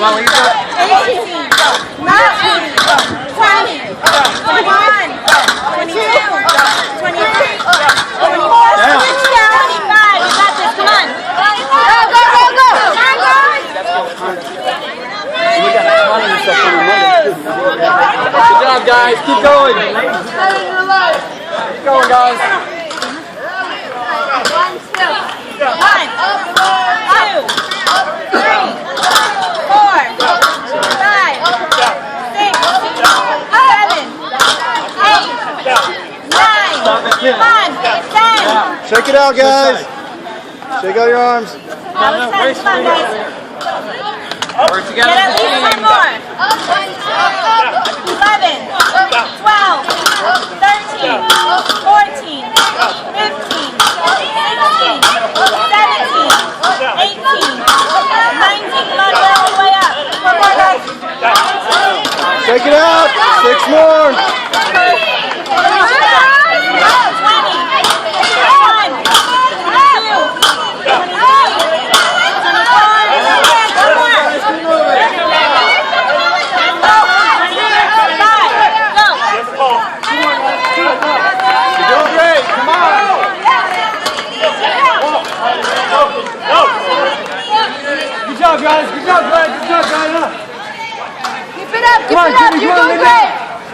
Come on, Lisa. 18, 19, 20, 21, 22, 23, 24, 25. You got this, come on. Go, go, go, go. Good job, guys. Keep going. Keep going, guys. 1, 2, 3, 4, 5, 6, 7, 8, 9, 10. Shake it out, guys. Shake out your arms. That was 10. Come on, guys. Work together. Get at least 10 more. 11, 12, 13, 14, 15, 16, 17, 18, 19. Come on, go all the way up. One more, guys. Shake it out. 6 more.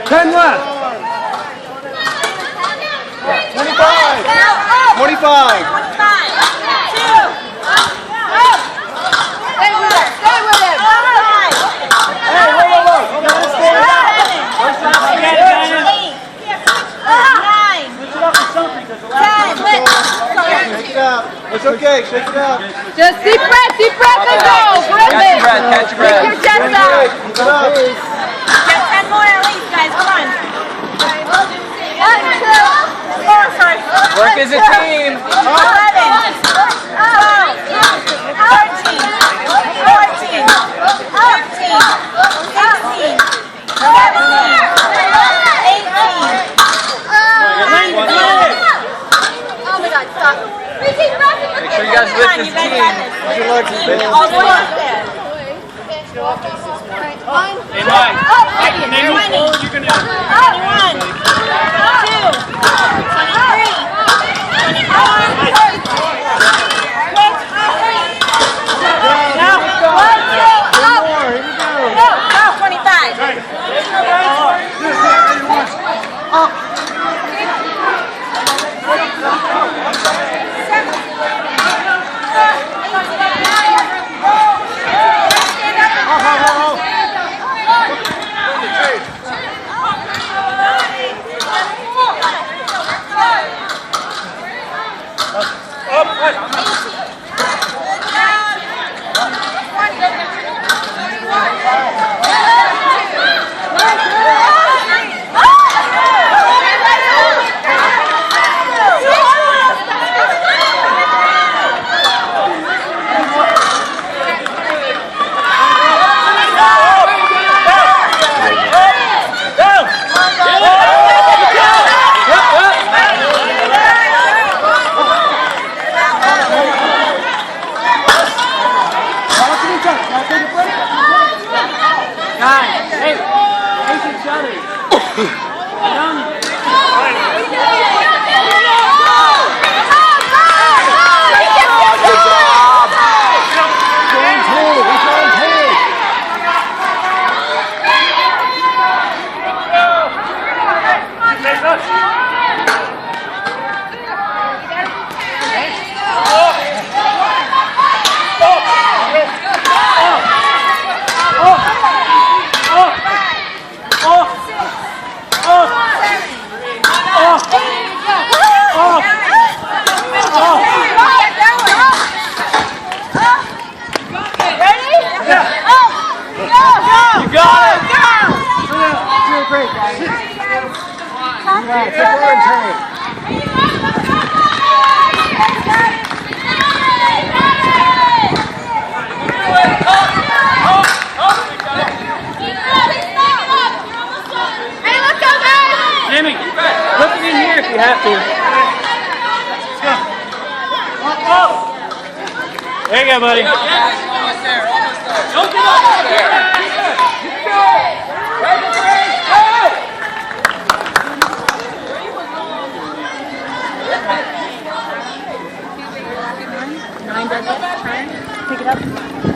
10 left. 25. 25. 2. Stay with it. Stay with it. 5. Hey, whoa. You gotta stay up. 8. 9. 10. Shake it out. It's okay. Shake it out. Just deep breath and go. Catch your breath, catch your breath. Take your chest out. Keep it up. Get 10 more at least, guys. Come on. 1, 2. Oh, sorry. Work as a team. 11, 12, 13, 14, 15, 16, 17, 18. Oh my God, stop. Make sure you guys lift this team. All the way up there. Hey, Mike. Oh, 20, 21, 22, 23, 24, have to. There you go, buddy. Don't give up! You can do it! Right to three! Go! Nine does it. Turn. Pick it up.